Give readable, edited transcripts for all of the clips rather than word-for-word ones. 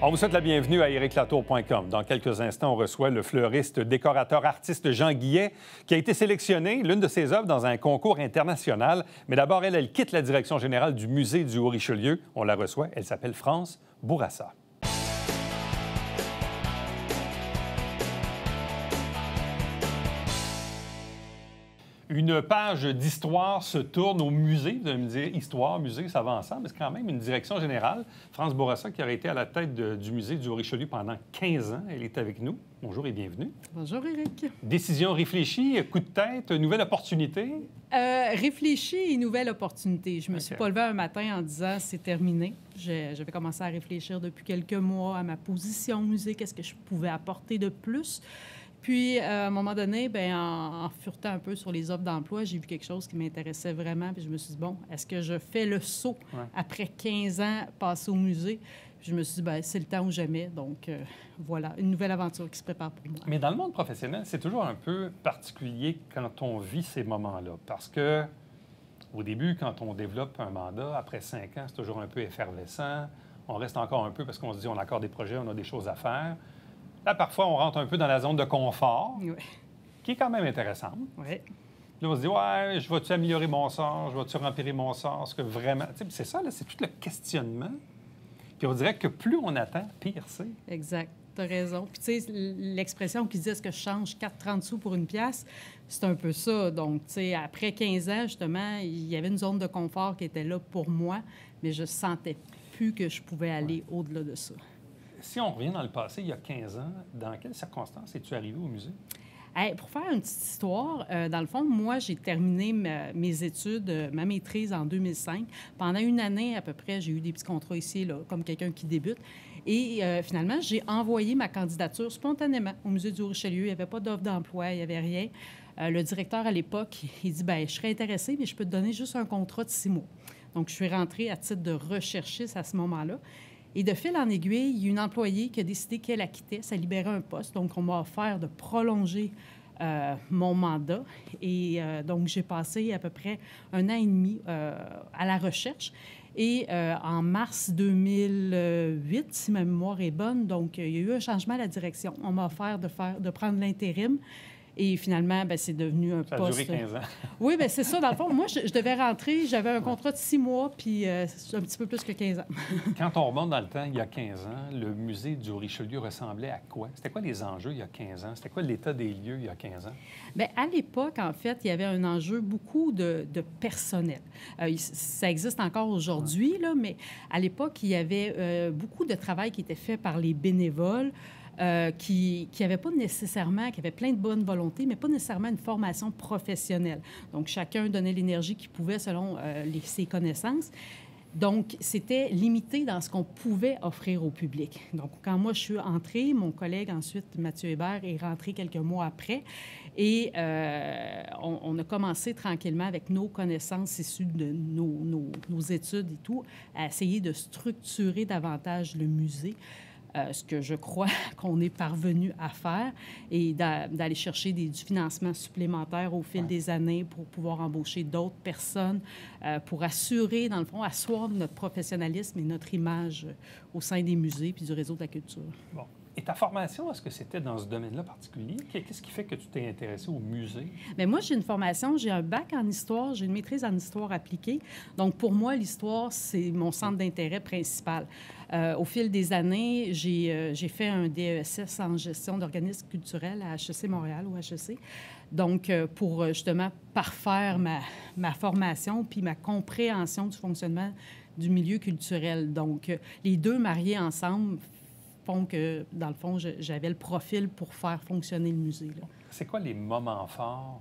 On vous souhaite la bienvenue à ericlatour.com. Dans quelques instants, on reçoit le fleuriste, décorateur, artiste Jean Guillet, qui a été sélectionné, l'une de ses œuvres, dans un concours international. Mais d'abord, elle quitte la direction générale du musée du Haut-Richelieu. On la reçoit. Elle s'appelle France Bourassa. Une page d'histoire se tourne au musée. Vous allez me dire, histoire, musée, ça va ensemble. Mais c'est quand même une direction générale. France Bourassa, qui aurait été à la tête du musée du Haut-Richelieu pendant 15 ans. Elle est avec nous. Bonjour et bienvenue. Bonjour, Éric. Décision réfléchie, coup de tête, nouvelle opportunité? Réfléchie et nouvelle opportunité. Je me suis pas levée un matin en disant « c'est terminé ». J'avais commencé à réfléchir depuis quelques mois à ma position au musée, qu'est-ce que je pouvais apporter de plus. Puis, à un moment donné, en furetant un peu sur les offres d'emploi, j'ai vu quelque chose qui m'intéressait vraiment. Puis je me suis dit, bon, est-ce que je fais le saut après 15 ans passé au musée? Puis je me suis dit, c'est le temps ou jamais. Donc, voilà, une nouvelle aventure qui se prépare pour moi. Mais dans le monde professionnel, c'est toujours un peu particulier quand on vit ces moments-là. Parce que, au début, quand on développe un mandat, après 5 ans, c'est toujours un peu effervescent. On reste encore un peu parce qu'on se dit, on a encore des projets, on a des choses à faire. Là, parfois, on rentre un peu dans la zone de confort, qui est quand même intéressante. Oui. Là, on se dit, ouais, je vais-tu améliorer mon sort? Je vais-tu rempirer mon sort? Est-ce que vraiment... C'est ça, là, c'est tout le questionnement. Puis on dirait que plus on attend, pire c'est. Exact. Tu as raison. Puis, tu sais, l'expression qui dit « est-ce que je change 4,30 sous pour une pièce », c'est un peu ça. Donc, tu sais, après 15 ans, justement, il y avait une zone de confort qui était là pour moi, mais je sentais plus que je pouvais aller au-delà de ça. Si on revient dans le passé, il y a 15 ans, dans quelles circonstances es-tu arrivé au musée? Pour faire une petite histoire, dans le fond, moi, j'ai terminé mes études, ma maîtrise en 2005. Pendant une année à peu près, j'ai eu des petits contrats ici, là, comme quelqu'un qui débute. Et finalement, j'ai envoyé ma candidature spontanément au musée du Haut-Richelieu. Il n'y avait pas d'offre d'emploi, il n'y avait rien. Le directeur, à l'époque, il dit, je serais intéressé, mais je peux te donner juste un contrat de 6 mois. Donc, je suis rentrée à titre de recherchiste à ce moment-là. Et de fil en aiguille, il y a une employée qui a décidé qu'elle la quittait, ça libérait un poste. Donc, on m'a offert de prolonger mon mandat. Et donc, j'ai passé à peu près 1 an et demi à la recherche. Et en mars 2008, si ma mémoire est bonne, donc il y a eu un changement à la direction. On m'a offert de prendre l'intérim. Et finalement, c'est devenu un poste... Ça a duré 15 ans. Oui, c'est ça. Dans le fond, moi, je devais rentrer. J'avais un contrat de 6 mois, puis un petit peu plus que 15 ans. Quand on remonte dans le temps, il y a 15 ans, le musée du Haut-Richelieu ressemblait à quoi? C'était quoi les enjeux il y a 15 ans? C'était quoi l'état des lieux il y a 15 ans? Bien, à l'époque, en fait, il y avait un enjeu beaucoup de personnel. Ça existe encore aujourd'hui, là, mais à l'époque, il y avait beaucoup de travail qui était fait par les bénévoles. Qui n'avaient pas nécessairement, qui avaient plein de bonnes volontés, mais pas nécessairement une formation professionnelle. Donc, chacun donnait l'énergie qu'il pouvait selon ses connaissances. Donc, c'était limité dans ce qu'on pouvait offrir au public. Donc, quand moi, je suis entrée, mon collègue ensuite, Mathieu Hébert, est rentré quelques mois après. Et on a commencé tranquillement avec nos connaissances issues de nos études et tout, à essayer de structurer davantage le musée. Ce que je crois qu'on est parvenu à faire et d'aller chercher du financement supplémentaire au fil des années pour pouvoir embaucher d'autres personnes, pour assurer, dans le fond, asseoir notre professionnalisme et notre image au sein des musées puis du réseau de la culture. Bon. Et ta formation, est-ce que c'était dans ce domaine-là particulier? Qu'est-ce qui fait que tu t'es intéressée au musée? Bien, moi, j'ai une formation, j'ai un bac en histoire, j'ai une maîtrise en histoire appliquée. Donc, pour moi, l'histoire, c'est mon centre d'intérêt principal. Au fil des années, j'ai fait un DESS en gestion d'organismes culturels à HEC Montréal, ou HEC. Donc, pour justement parfaire ma formation puis ma compréhension du fonctionnement du milieu culturel. Donc, les deux mariés ensemble font que, dans le fond, j'avais le profil pour faire fonctionner le musée. Là. C'est quoi les moments forts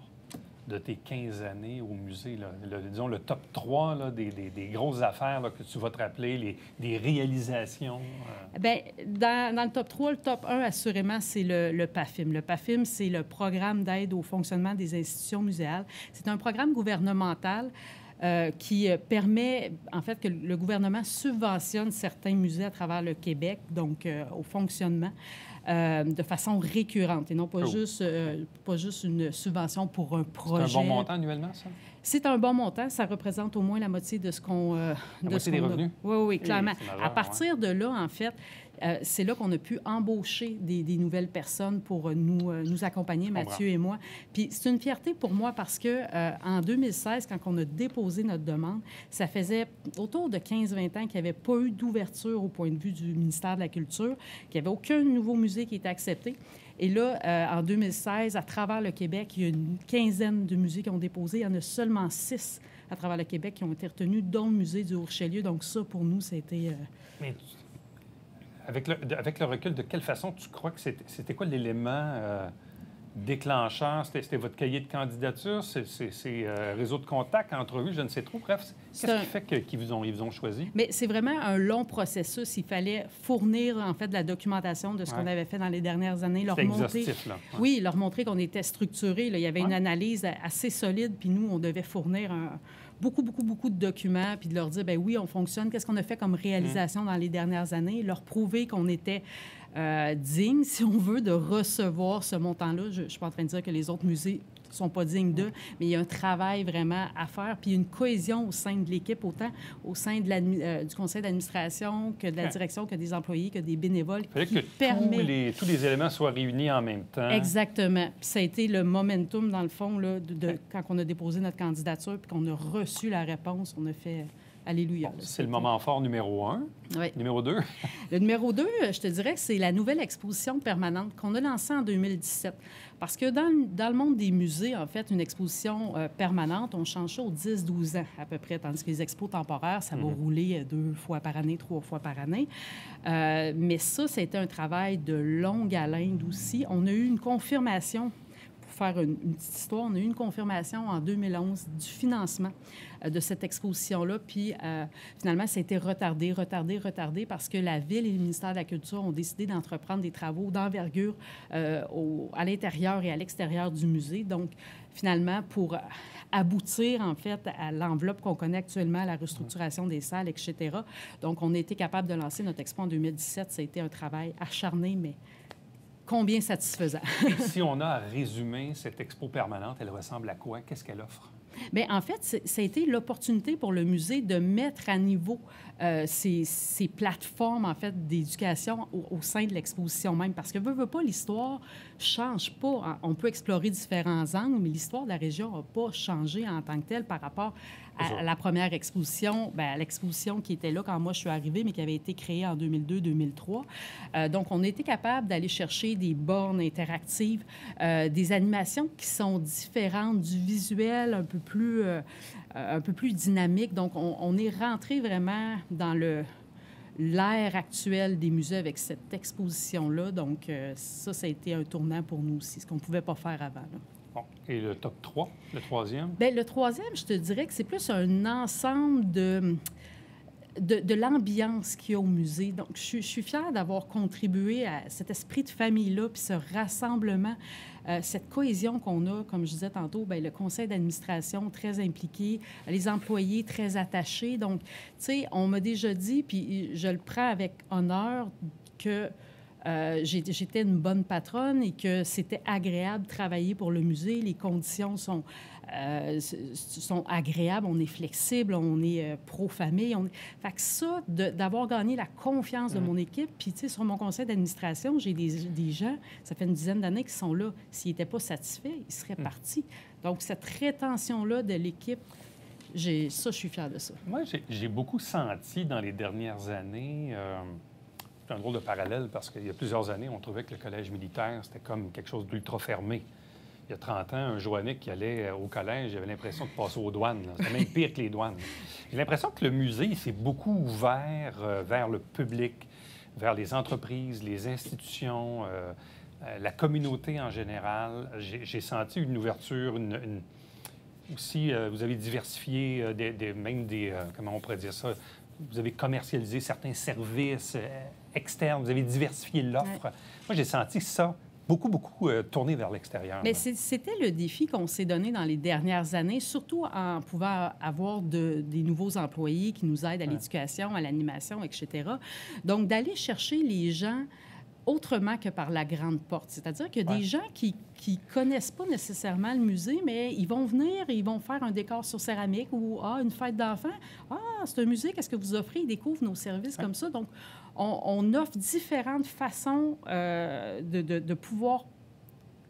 de tes 15 années au musée? Là? Disons le top 3 là, des grosses affaires là, que tu vas te rappeler, des réalisations? Bien, dans le top 3, le top 1, assurément, c'est le PAFIM. Le PAFIM, c'est le programme d'aide au fonctionnement des institutions muséales. C'est un programme gouvernemental qui permet, en fait, que le gouvernement subventionne certains musées à travers le Québec, donc au fonctionnement, de façon récurrente et non pas, juste une subvention pour un projet. C'est un bon montant annuellement, ça? C'est un bon montant. Ça représente au moins la moitié de ce qu'on... la moitié des revenus? Oui, clairement. Majeur, à partir de là, en fait, c'est là qu'on a pu embaucher des nouvelles personnes pour nous accompagner, Mathieu et moi. Puis c'est une fierté pour moi parce que en 2016, quand on a déposé notre demande, ça faisait autour de 15-20 ans qu'il n'y avait pas eu d'ouverture au point de vue du ministère de la Culture, qu'il n'y avait aucun nouveau musée qui était accepté. Et là, en 2016, à travers le Québec, il y a une quinzaine de musées qui ont déposé. Il y en a seulement 6 à travers le Québec qui ont été retenus, dont le musée du Haut-Richelieu. Donc ça, pour nous, c'était... Mais avec le recul, de quelle façon tu crois que c'était quoi l'élément déclencheur? C'était votre cahier de candidature? C'est réseau de contacts, entrevues, je ne sais trop. Bref, qu'est-ce qui fait qu'ils vous ont choisi? Mais c'est vraiment un long processus. Il fallait fournir, en fait, de la documentation de ce qu'on avait fait dans les dernières années. C'était exhaustif, là. Ouais. Oui, leur montrer qu'on était structuré. Là. Il y avait une analyse assez solide, puis nous, on devait fournir beaucoup de documents, puis de leur dire, bien oui, on fonctionne. Qu'est-ce qu'on a fait comme réalisation dans les dernières années? Leur prouver qu'on était digne, si on veut, de recevoir ce montant-là. Je ne suis pas en train de dire que les autres musées ne sont pas dignes d'eux, mais il y a un travail vraiment à faire, puis une cohésion au sein de l'équipe, autant au sein de du conseil d'administration que de la direction, que des employés, que des bénévoles. Il fallait que tous les éléments soient réunis en même temps. Exactement. Puis ça a été le momentum, dans le fond, là, quand on a déposé notre candidature, puis qu'on a reçu la réponse, on a fait... Alléluia. Bon, c'est le moment fort numéro 1. Oui. Numéro 2? Le numéro 2, je te dirais que c'est la nouvelle exposition permanente qu'on a lancée en 2017. Parce que dans le monde des musées, en fait, une exposition permanente, on change ça aux 10-12 ans à peu près, tandis que les expos temporaires, ça va rouler 2 fois par année, 3 fois par année. Mais ça a été un travail de longue haleine aussi. On a eu une confirmation. Faire une petite histoire, on a eu une confirmation en 2011 du financement de cette exposition-là. Puis, finalement, ça a été retardé parce que la Ville et le ministère de la Culture ont décidé d'entreprendre des travaux d'envergure à l'intérieur et à l'extérieur du musée. Donc, finalement, pour aboutir, en fait, à l'enveloppe qu'on connaît actuellement, à la restructuration des salles, etc. Donc, on a été capable de lancer notre expo en 2017. Ça a été un travail acharné, mais combien satisfaisant. Si on a à résumer cette expo permanente, elle ressemble à quoi? Qu'est-ce qu'elle offre? Bien, en fait, ça a été l'opportunité pour le musée de mettre à niveau ces plateformes, en fait, d'éducation au sein de l'exposition même. Parce que, veut pas, l'histoire change pas. On peut explorer différents angles, mais l'histoire de la région n'a pas changé en tant que telle par rapport à la première exposition, bien, à l'exposition qui était là quand moi je suis arrivée, mais qui avait été créée en 2002-2003. Donc, on a été capable d'aller chercher des bornes interactives, des animations qui sont différentes, du visuel un peu plus dynamique. Donc, on est rentré vraiment dans l'ère actuelle des musées avec cette exposition-là. Donc, ça a été un tournant pour nous aussi, ce qu'on ne pouvait pas faire avant, là. Bon. Et le top 3, le troisième? Bien, le troisième, je te dirais que c'est plus un ensemble de l'ambiance qu'il y a au musée. Donc, je suis fière d'avoir contribué à cet esprit de famille-là, puis ce rassemblement, cette cohésion qu'on a, comme je disais tantôt, bien, le conseil d'administration très impliqué, les employés très attachés. Donc, tu sais, on m'a déjà dit, puis je le prends avec honneur, que j'étais une bonne patronne et que c'était agréable de travailler pour le musée. Les conditions sont agréables, on est flexible, on est pro-famille. Fait que ça, d'avoir gagné la confiance de mon équipe, puis tu sais, sur mon conseil d'administration, j'ai des gens, ça fait une dizaine d'années qui sont là. S'ils n'étaient pas satisfaits, ils seraient partis. Donc, cette rétention-là de l'équipe, je suis fière de ça. Moi, j'ai beaucoup senti dans les dernières années... C'est un drôle de parallèle parce qu'il y a plusieurs années, on trouvait que le collège militaire, c'était comme quelque chose d'ultra fermé. Il y a 30 ans, un Joannick qui allait au collège, il avait l'impression de passer aux douanes. C'était même pire que les douanes. J'ai l'impression que le musée s'est beaucoup ouvert vers le public, vers les entreprises, les institutions, la communauté en général. J'ai senti une ouverture, aussi, vous avez diversifié comment on pourrait dire ça, vous avez commercialisé certains services externes, vous avez diversifié l'offre. Ouais. Moi, j'ai senti ça beaucoup tourné vers l'extérieur. Mais c'était le défi qu'on s'est donné dans les dernières années, surtout en pouvant avoir des nouveaux employés qui nous aident à l'éducation, à l'animation, etc. Donc, d'aller chercher les gens autrement que par la grande porte. C'est-à-dire qu'il y a des gens qui connaissent pas nécessairement le musée, mais ils vont venir et ils vont faire un décor sur céramique ou une fête d'enfants. C'est un musée, qu'est-ce que vous offrez? Ils découvrent nos services comme ça. Donc, on offre différentes façons de pouvoir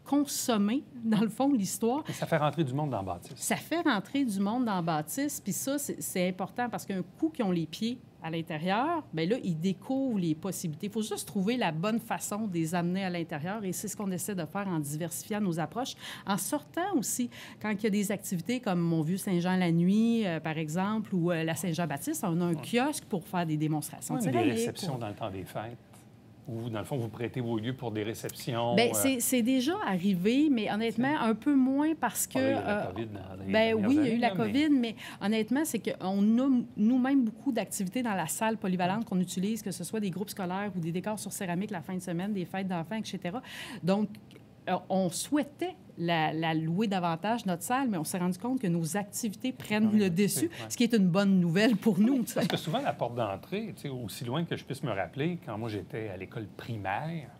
consommer, dans le fond, l'histoire. Et ça fait rentrer du monde dans la bâtisse. Ça fait rentrer du monde dans la bâtisse, puis ça, c'est important parce qu'un coup qu'ils ont les pieds à l'intérieur, bien là, ils découvrent les possibilités. Il faut juste trouver la bonne façon de les amener à l'intérieur et c'est ce qu'on essaie de faire en diversifiant nos approches, en sortant aussi, quand il y a des activités comme Mon Vieux Saint-Jean la nuit, par exemple, ou la Saint-Jean-Baptiste, on a un kiosque pour faire des démonstrations de céramique. Des réceptions dans le temps des fêtes. Ou, dans le fond, vous prêtez vos lieux pour des réceptions? Bien, c'est déjà arrivé, mais honnêtement, un peu moins parce que... Il y a eu la COVID oui, il y a eu la COVID, mais honnêtement, c'est qu'on a nous-mêmes beaucoup d'activités dans la salle polyvalente qu'on utilise, que ce soit des groupes scolaires ou des décors sur céramique la fin de semaine, des fêtes d'enfants, etc. Donc, on souhaitait la louer davantage, notre salle, mais on s'est rendu compte que nos activités prennent le dessus, ce qui est une bonne nouvelle pour nous. Parce que souvent, la porte d'entrée, aussi loin que je puisse me rappeler, quand moi j'étais à l'école primaire,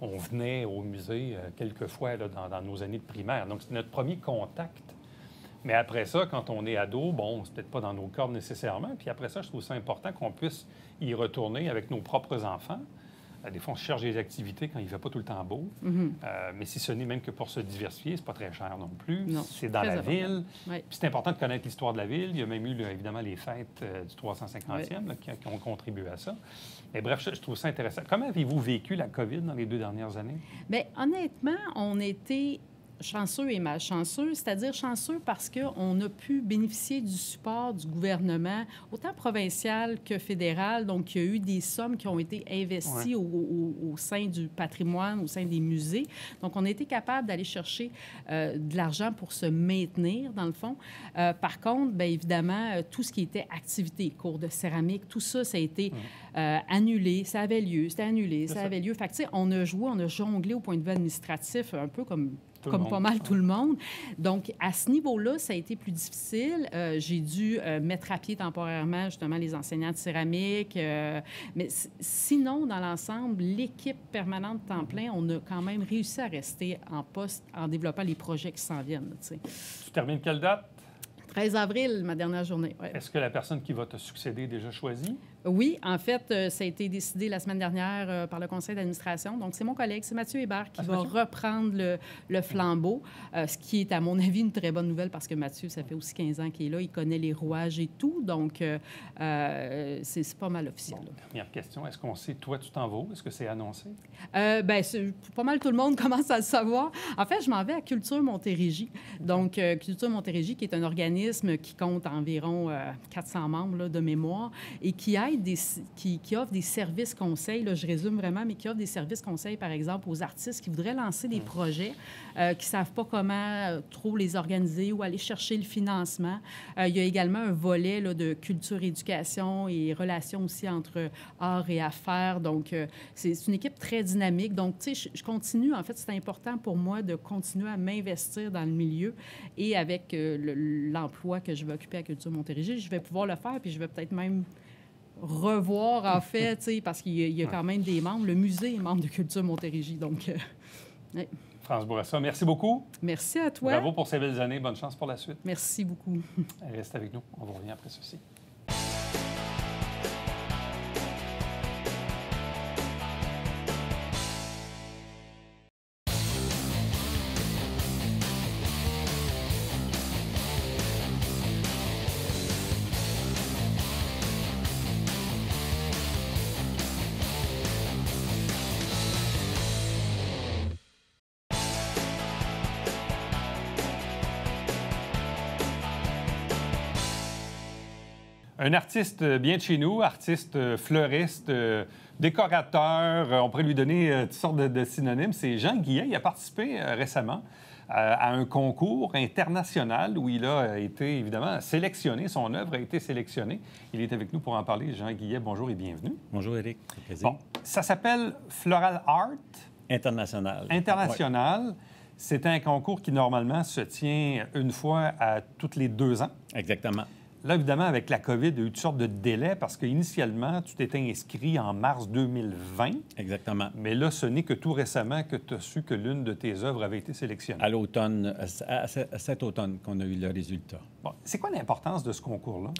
on venait au musée quelques fois là, dans nos années de primaire. Donc, c'est notre premier contact. Mais après ça, quand on est ado, bon, c'est peut-être pas dans nos cordes nécessairement. Puis après ça, je trouve ça important qu'on puisse y retourner avec nos propres enfants. Des fois, on cherche des activités quand il ne fait pas tout le temps beau. Mais si ce n'est même que pour se diversifier, c'est pas très cher non plus. C'est dans la ville. Oui. Puis c'est important de connaître l'histoire de la ville. Il y a même eu, évidemment, les fêtes du 350e là, qui ont contribué à ça. Mais bref, je trouve ça intéressant. Comment avez-vous vécu la COVID dans les 2 dernières années? Bien, honnêtement, on était chanceux et malchanceux, c'est-à-dire chanceux parce qu'on a pu bénéficier du support du gouvernement, autant provincial que fédéral. Donc, il y a eu des sommes qui ont été investies au sein du patrimoine, au sein des musées. Donc, on a été capable d'aller chercher de l'argent pour se maintenir, dans le fond. Par contre, bien évidemment, tout ce qui était activité, cours de céramique, tout ça, ça a été annulé. Ça avait lieu, c'était annulé, ça avait lieu. Fait que, tu sais, on a jonglé au point de vue administratif, un peu comme pas mal tout le monde. Donc, à ce niveau-là, ça a été plus difficile. J'ai dû mettre à pied temporairement, justement, les enseignants de céramique. Mais sinon, dans l'ensemble, l'équipe permanente temps plein, on a quand même réussi à rester en poste en développant les projets qui s'en viennent. Tu termines quelle date? 13 avril, ma dernière journée. Ouais. Est-ce que la personne qui va te succéder est déjà choisie? Oui, en fait, ça a été décidé la semaine dernière par le conseil d'administration. Donc, c'est mon collègue, c'est Mathieu Hébert, qui va reprendre le flambeau, ce qui est, à mon avis, une très bonne nouvelle parce que Mathieu, ça fait aussi 15 ans qu'il est là, il connaît les rouages et tout. Donc, c'est pas mal officiel. Bon, dernière question, est-ce qu'on sait, toi, tu t'en vas où? Est-ce que c'est annoncé? Bien, pas mal tout le monde commence à le savoir. En fait, je m'en vais à Culture Montérégie. Donc, Culture Montérégie, qui est un organisme qui compte environ 400 membres là, de mémoire et qui offre des services conseils, là, je résume vraiment, mais qui offre des services conseils, par exemple, aux artistes qui voudraient lancer des projets, qui ne savent pas comment trop les organiser ou aller chercher le financement. Il y a également un volet là, de culture-éducation et relations aussi entre art et affaires. Donc, c'est une équipe très dynamique. Donc, tu sais, je continue. En fait, c'est important pour moi de continuer à m'investir dans le milieu et avec l'emploi que je vais occuper à Culture Montérégie, je vais pouvoir le faire, puis je vais peut-être même revoir, en fait, parce qu'il y a quand même des membres. Le musée est membre de Culture Montérégie, donc... France Bourassa, merci beaucoup. Merci à toi. Bravo pour ces belles années. Bonne chance pour la suite. Merci beaucoup. Reste avec nous. On vous revient après ceci. Un artiste bien de chez nous, artiste fleuriste, décorateur, on pourrait lui donner toutes sortes de synonymes. C'est Jean Guillet. Il a participé récemment à un concours international où il a été évidemment sélectionné. Son œuvre a été sélectionnée. Il est avec nous pour en parler. Jean Guillet, bonjour et bienvenue. Bonjour, Éric. Plaisir. Bon, ça s'appelle Floral Art. International. International. Ouais. C'est un concours qui, normalement, se tient une fois à tous les 2 ans. Exactement. là, évidemment, avec la COVID, il y a eu toutes sortes de délais parce qu'initialement, tu t'étais inscrit en mars 2020. Exactement. Mais là, ce n'est que tout récemment que tu as su que l'une de tes œuvres avait été sélectionnée. À l'automne, à cet automne qu'on a eu le résultat. Bon, c'est quoi l'importance de ce concours-là?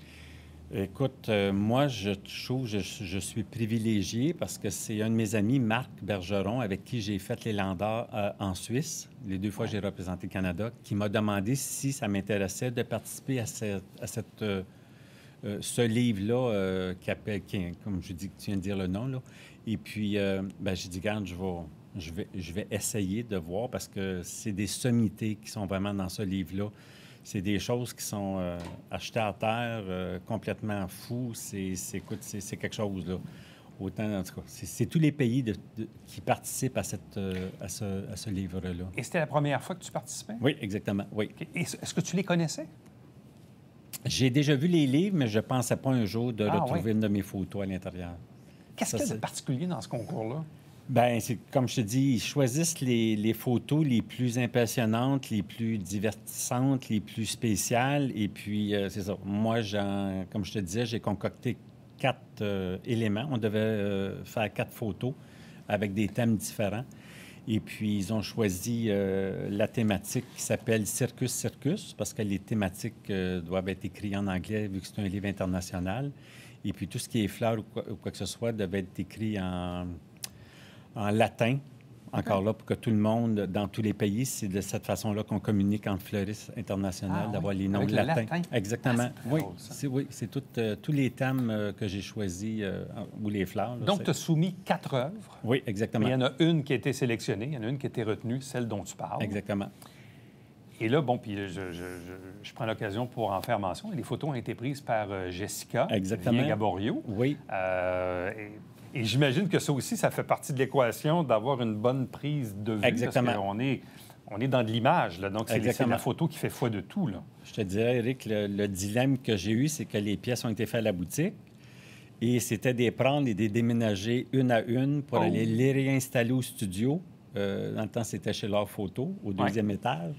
Écoute, moi, je trouve que je suis privilégié parce que c'est un de mes amis, Marc Bergeron, avec qui j'ai fait les Landars en Suisse, les 2 fois que j'ai représenté le Canada, qui m'a demandé si ça m'intéressait de participer à ce livre-là, comme je dis, que tu viens de dire le nom, là. Et puis, j'ai dit, regarde, je vais essayer de voir parce que c'est des sommités qui sont vraiment dans ce livre-là. C'est des choses qui sont achetées à terre, complètement fous. Écoute, c'est quelque chose, là. Autant, en tout cas, c'est tous les pays qui participent à ce livre-là. Et c'était la première fois que tu participais? Oui, exactement, oui. Okay. Est-ce que tu les connaissais? J'ai déjà vu les livres, mais je ne pensais pas un jour de retrouver oui. une de mes photos à l'intérieur. Qu'est-ce qu'il y a de particulier dans ce concours-là? Bien, c'est comme je te dis, ils choisissent les photos les plus impressionnantes, les plus divertissantes, les plus spéciales. Et puis, c'est ça. Moi, comme je te disais, j'ai concocté 4 éléments. On devait faire 4 photos avec des thèmes différents. Et puis, ils ont choisi la thématique qui s'appelle Circus Circus, parce que les thématiques doivent être écrites en anglais, vu que c'est un livre international. Et puis, tout ce qui est fleurs ou quoi que ce soit devait être écrit en latin, encore là, pour que tout le monde, dans tous les pays, c'est de cette façon-là qu'on communique entre fleuristes internationales, d'avoir les noms latins. Exactement. Oui, c'est tous les thèmes que j'ai choisis, ou les fleurs. Là, donc, tu as soumis 4 œuvres. Oui, exactement. Mais il y en a une qui a été sélectionnée, il y en a une qui a été retenue, celle dont tu parles. Exactement. Et là, bon, puis je prends l'occasion pour en faire mention. Les photos ont été prises par Jessica Gaborio. Oui. Et j'imagine que ça aussi, ça fait partie de l'équation d'avoir une bonne prise de vue. Exactement. Parce qu'on est dans de l'image, là. Donc, c'est la photo qui fait foi de tout, là. Je te dirais, Éric, le dilemme que j'ai eu, c'est que les pièces ont été faites à la boutique et c'était de les prendre et de les déménager une à une pour aller les réinstaller au studio. Dans le temps, c'était chez L'Art Photo, au 2e étage.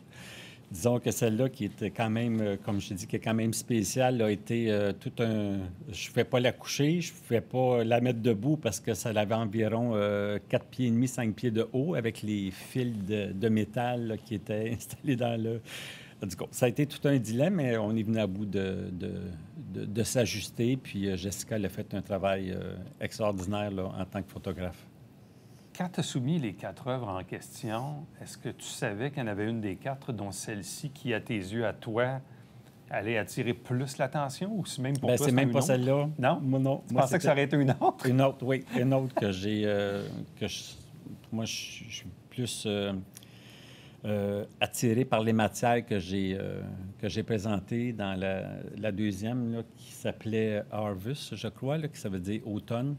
Disons que celle-là, qui était quand même, comme je te dis, qui est quand même spéciale, a été tout un... Je ne pouvais pas la coucher, je ne pouvais pas la mettre debout parce que ça avait environ 4 pieds et demi, 5 pieds de haut avec les fils de métal là, qui étaient installés dans le... Du coup, ça a été tout un dilemme, mais on est venu à bout de s'ajuster. Puis Jessica, elle a fait un travail extraordinaire là, en tant que photographe. Quand tu as soumis les 4 œuvres en question, est-ce que tu savais qu'il y en avait une des 4, dont celle-ci, qui, à tes yeux, à toi, allait attirer plus l'attention? Ou c'est même pour toi, c'est même pas celle-là. Non? Moi, non. Tu pensais que ça aurait été une autre? Une autre, oui. Une autre que j'ai... moi, je suis plus attiré par les matières que j'ai présentées dans la deuxième, là, qui s'appelait Harvest, je crois, là, qui ça veut dire automne.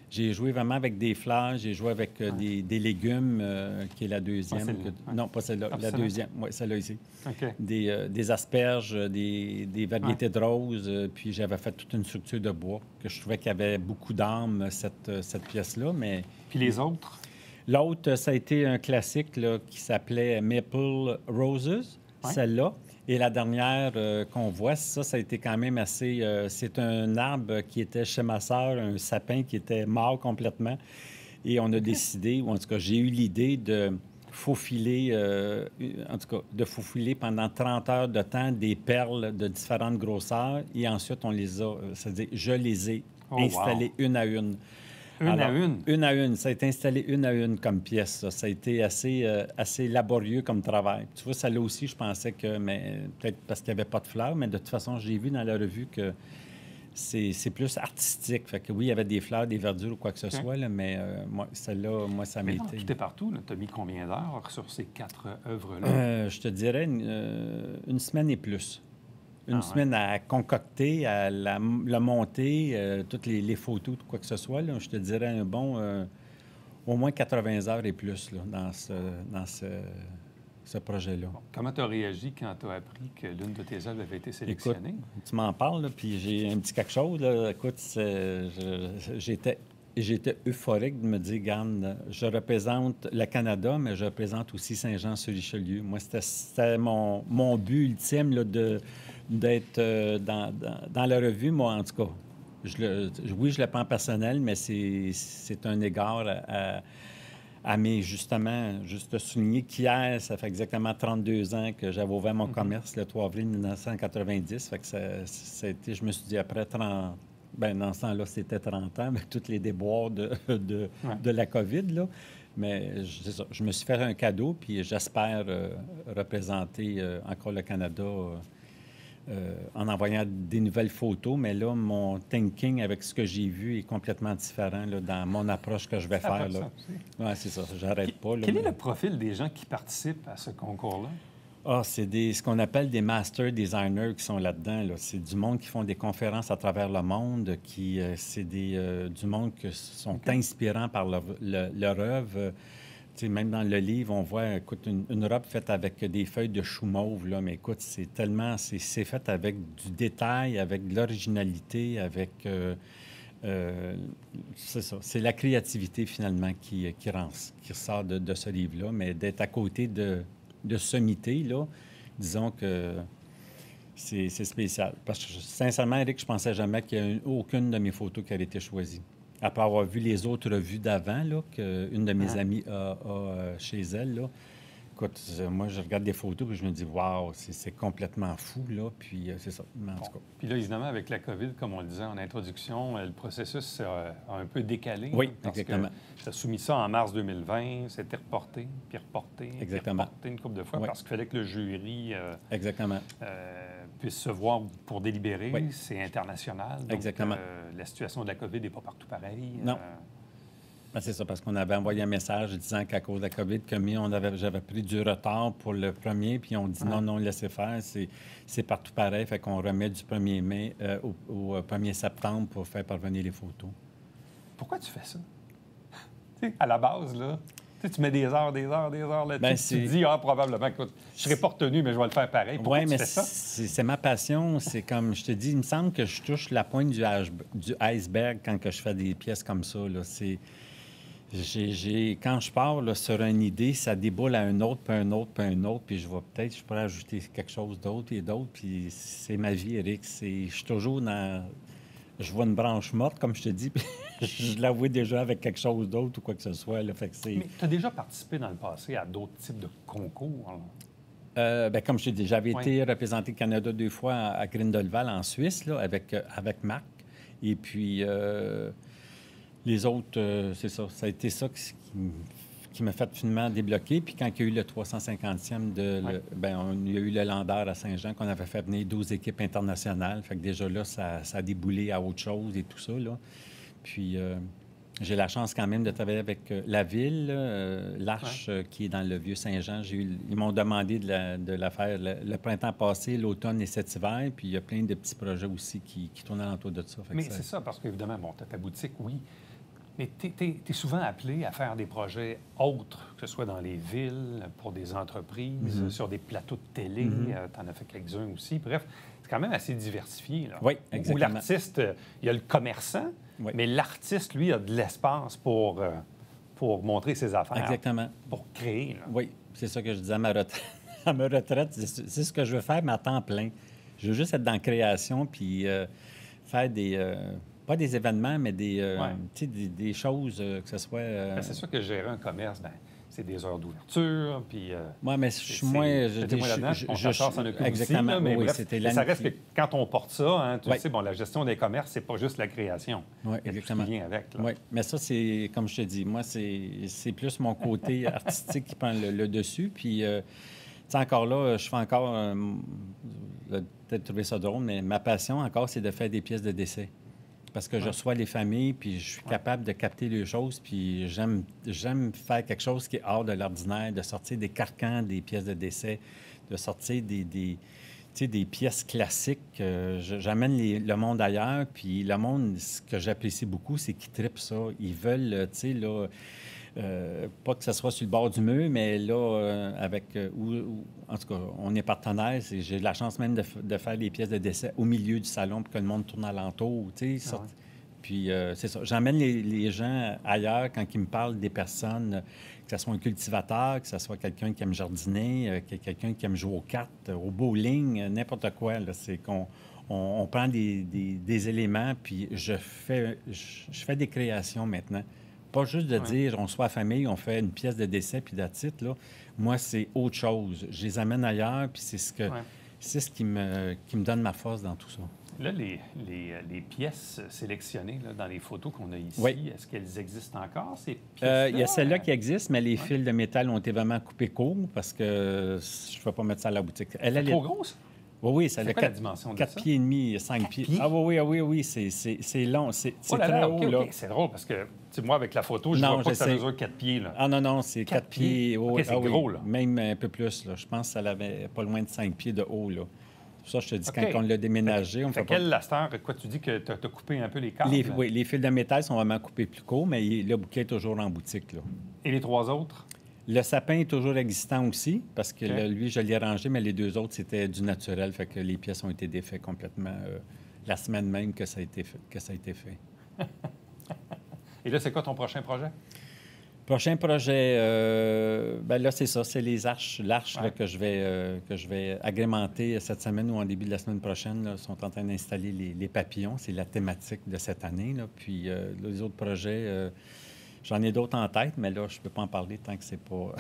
J'ai joué vraiment avec des fleurs, j'ai joué avec des légumes, qui est la deuxième. Non, pas celle-là, la deuxième. Oui, celle-là ici. Okay. Des asperges, des variétés de roses, puis j'avais fait toute une structure de bois que je trouvais qu'il y avait beaucoup d'âme, cette pièce-là. Mais... Puis les autres? L'autre, ça a été un classique là, qui s'appelait Maple Roses, celle-là. Et la dernière qu'on voit, ça a été quand même assez... c'est un arbre qui était chez ma sœur, un sapin qui était mort complètement. Et on a décidé, ou en tout cas, j'ai eu l'idée de faufiler, pendant 30 heures de temps des perles de différentes grosseurs. Et ensuite, on les a... c'est-à-dire, je les ai installées une à une. Une à une. Ça a été installé une à une comme pièce. Ça, ça a été assez laborieux comme travail. Tu vois, celle-là aussi, je pensais que... mais peut-être parce qu'il n'y avait pas de fleurs, mais de toute façon, j'ai vu dans la revue que c'est plus artistique. Fait que oui, il y avait des fleurs, des verdures ou quoi que ce soit, là, mais celle-là, moi, ça m'a été... Tout est partout. Tu as mis combien d'heures sur ces 4 œuvres-là? Je te dirais une semaine et plus. Une semaine à concocter, à la monter, toutes les photos, quoi que ce soit. Là, je te dirais un bon... au moins 80 heures et plus là, dans ce projet-là. Bon, comment tu as réagi quand tu as appris que l'une de tes œuvres avait été sélectionnée? Écoute, tu m'en parles, là, puis j'ai un petit quelque chose. Là. Écoute, j'étais euphorique de me dire, regarde, je représente le Canada, mais je représente aussi Saint-Jean-sur-Richelieu. Moi, c'était mon but ultime là, d'être dans la revue, moi, en tout cas. Oui, je le prends personnel, mais c'est un égard à mes, justement, juste souligner qu'hier, ça fait exactement 32 ans que j'avais ouvert mon commerce, le 3 avril 1990. Fait que ça a été, je me suis dit, après 30... Bien, dans ce temps-là, c'était 30 ans, avec tous les déboires de la COVID, là. Mais c'est ça, je me suis fait un cadeau, puis j'espère représenter encore le Canada en envoyant des nouvelles photos. Mais là, mon thinking avec ce que j'ai vu est complètement différent là, dans mon approche que je vais faire. Oui, c'est ça, j'arrête pas. Là, Quel est le profil des gens qui participent à ce concours-là? Ah, c'est ce qu'on appelle des master designers qui sont là-dedans. Là. C'est du monde qui font des conférences à travers le monde, c'est du monde qui sont inspirants par leur œuvre. Même dans le livre, on voit, écoute, une robe faite avec des feuilles de chou mauve, là, mais écoute, c'est fait avec du détail, avec de l'originalité, avec... c'est ça. C'est la créativité, finalement, qui ressort de ce livre-là, mais d'être à côté de sommité, là, disons que c'est spécial. Parce que, sincèrement, Éric, je pensais jamais qu'il y ait aucune de mes photos qui avait été choisie. Après avoir vu les autres revues d'avant, là, qu'une de mes amies a chez elle, là. Écoute, moi, je regarde des photos et je me dis, waouh, c'est complètement fou, là. Puis c'est ça, en tout cas. Puis là, évidemment, avec la COVID, comme on le disait en introduction, le processus a un peu décalé. Oui, parce exactement. Tu as soumis ça en mars 2020, c'était reporté, puis reporté, exactement. Puis reporté une couple de fois parce qu'il fallait que le jury exactement. Puisse se voir pour délibérer. Oui. C'est international. Donc, exactement. La situation de la COVID n'est pas partout pareille. Non. Ben, c'est ça, parce qu'on avait envoyé un message disant qu'à cause de la COVID, j'avais pris du retard pour le premier, puis on dit non, laissez faire, c'est partout pareil, fait qu'on remet du 1er mai au 1er septembre pour faire parvenir les photos. Pourquoi tu fais ça? À la base, là, tu mets des heures là-dessus, ben, tu te dis, probablement, écoute, je serai pas retenu, mais je vais le faire pareil. Pourquoi tu fais ça? C'est ma passion. C'est comme, je te dis, il me semble que je touche la pointe du iceberg quand que je fais des pièces comme ça, là. Quand je pars là, sur une idée, ça déboule à un autre, puis un autre, puis un autre, puis je pourrais ajouter quelque chose d'autre et d'autre, puis c'est ma vie, Éric. Je suis toujours dans... Je vois une branche morte, comme je te dis, puis je la vois déjà avec quelque chose d'autre ou quoi que ce soit. Là, fait que Mais tu as déjà participé dans le passé à d'autres types de concours? Bien, comme je te dis, j'avais été représenté Canada 2 fois à Grindelwald, en Suisse, là, avec Marc. Et puis... les autres, c'est ça. Ça a été ça qui m'a fait finalement débloquer. Puis quand il y a eu le 350e, il y a eu le Landeur à Saint-Jean qu'on avait fait venir 12 équipes internationales. Fait que déjà là, ça a déboulé à autre chose et tout ça, là. Puis j'ai la chance quand même de travailler avec la ville, l'Arche, qui est dans le Vieux-Saint-Jean. Ils m'ont demandé de la faire le printemps passé, l'automne et cet hiver. Puis il y a plein de petits projets aussi qui tournent alentour de ça. Mais c'est ça, parce qu'évidemment, tu as ta boutique, oui. Mais tu es souvent appelé à faire des projets autres, que ce soit dans les villes, pour des entreprises, sur des plateaux de télé. Tu en as fait quelques-uns aussi. Bref, c'est quand même assez diversifié, là. Oui, exactement. Où l'artiste, il y a le commerçant, mais l'artiste, lui, a de l'espace pour montrer ses affaires. Exactement. Pour créer, là. Oui, c'est ça que je disais à ma retraite. À ma retraite, c'est ce que je veux faire, mais à temps plein. Je veux juste être dans la création, puis faire des... pas des événements, mais des choses, que ce soit... C'est sûr que gérer un commerce, c'est des heures d'ouverture, puis... Oui, mais je suis moins... Exactement, mais oui, bref, ça reste que quand on porte ça, tu sais, la gestion des commerces, c'est pas juste la création. Oui, exactement. Il y a tout ce qui vient avec. Oui, mais ça, c'est, comme je te dis, moi, c'est plus mon côté artistique qui prend le dessus, puis... encore là, je fais encore... peut-être trouver ça drôle, mais ma passion, encore, c'est de faire des pièces de décès. Parce que je reçois les familles, puis je suis capable de capter les choses, puis j'aime faire quelque chose qui est hors de l'ordinaire, de sortir des carcans des pièces de décès, de sortir des pièces classiques. J'amène le monde ailleurs, puis le monde, ce que j'apprécie beaucoup, c'est qu'ils trippent ça. Ils veulent, pas que ce soit sur le bord du mur, mais là, en tout cas, on est partenaires. J'ai la chance même de faire des pièces de décès au milieu du salon pour que le monde tourne alentour. Puis c'est ça. J'emmène les gens ailleurs quand ils me parlent des personnes, que ce soit un cultivateur, que ce soit quelqu'un qui aime jardiner, quelqu'un qui aime jouer aux cartes, au bowling, n'importe quoi. Là. C'est qu'on on prend des éléments, puis je fais des créations maintenant. Pas juste de dire, on soit famille, on fait une pièce de dessin, puis that's it, là. Moi, c'est autre chose. Je les amène ailleurs, puis c'est ce qui me donne ma force dans tout ça. Là, les pièces sélectionnées là, dans les photos qu'on a ici, est-ce qu'elles existent encore, ces pièces-là? Il y a celles-là qui existent, mais les fils de métal ont été vraiment coupés courts parce que je ne vais pas mettre ça à la boutique. C'est trop gros, ça? Oui, ça a 4 pieds et demi, 5 pieds. Ah oui, c'est long, c'est très haut, là. C'est drôle parce que, moi, avec la photo, je vois pas que ça mesure 4 pieds, là. Ah non, c'est 4 pieds. C'est gros, là. Même un peu plus, là. Je pense que ça avait pas loin de 5 pieds de haut, là. Ça, je te dis, quand on l'a déménagé, on fait pas... Quelle lasteur, quoi, tu dis que tu as coupé un peu les câbles? Oui, les fils de métal sont vraiment coupés plus courts, mais le bouquet est toujours en boutique, là. Et les 3 autres? Le sapin est toujours existant aussi, parce que lui, je l'ai rangé, mais les 2 autres, c'était du naturel, fait que les pièces ont été défaites complètement la semaine même que ça a été fait. Et là, c'est quoi ton prochain projet? Prochain projet, là, c'est ça, c'est l'arche là, que je vais agrémenter cette semaine ou en début de la semaine prochaine. Là, ils sont en train d'installer les papillons. C'est la thématique de cette année. Là. Puis les autres projets, j'en ai d'autres en tête, mais là, je ne peux pas en parler tant que c'est pas...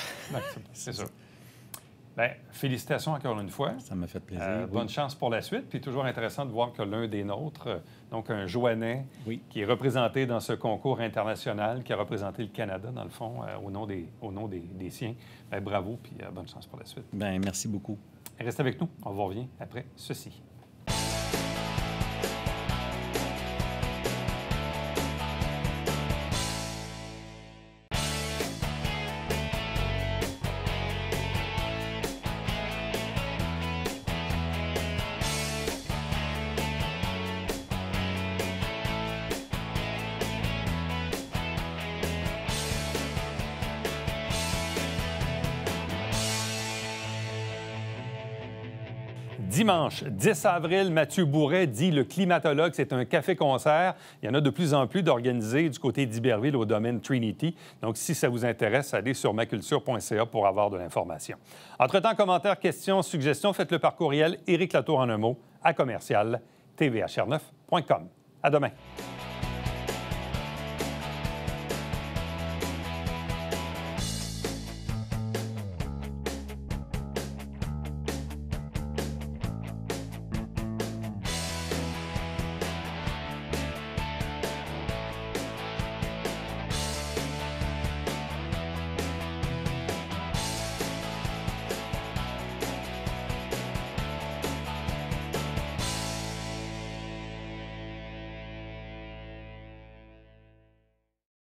c'est ça. Bien, félicitations encore une fois. Ça m'a fait plaisir. Bonne chance pour la suite. Puis toujours intéressant de voir que l'un des nôtres, donc un Joannais, qui est représenté dans ce concours international, qui a représenté le Canada, dans le fond, au nom des siens. Bien, bravo, puis bonne chance pour la suite. Bien, merci beaucoup. Restez avec nous. On vous revient après ceci. Dimanche 10 avril, Mathieu Bourret dit le climatologue, c'est un café-concert. Il y en a de plus en plus d'organisés du côté d'Iberville au domaine Trinity. Donc, si ça vous intéresse, allez sur maculture.ca pour avoir de l'information. Entre-temps, commentaires, questions, suggestions, faites-le par courriel Éric Latour en un mot à commercial tvhr9.com. À demain.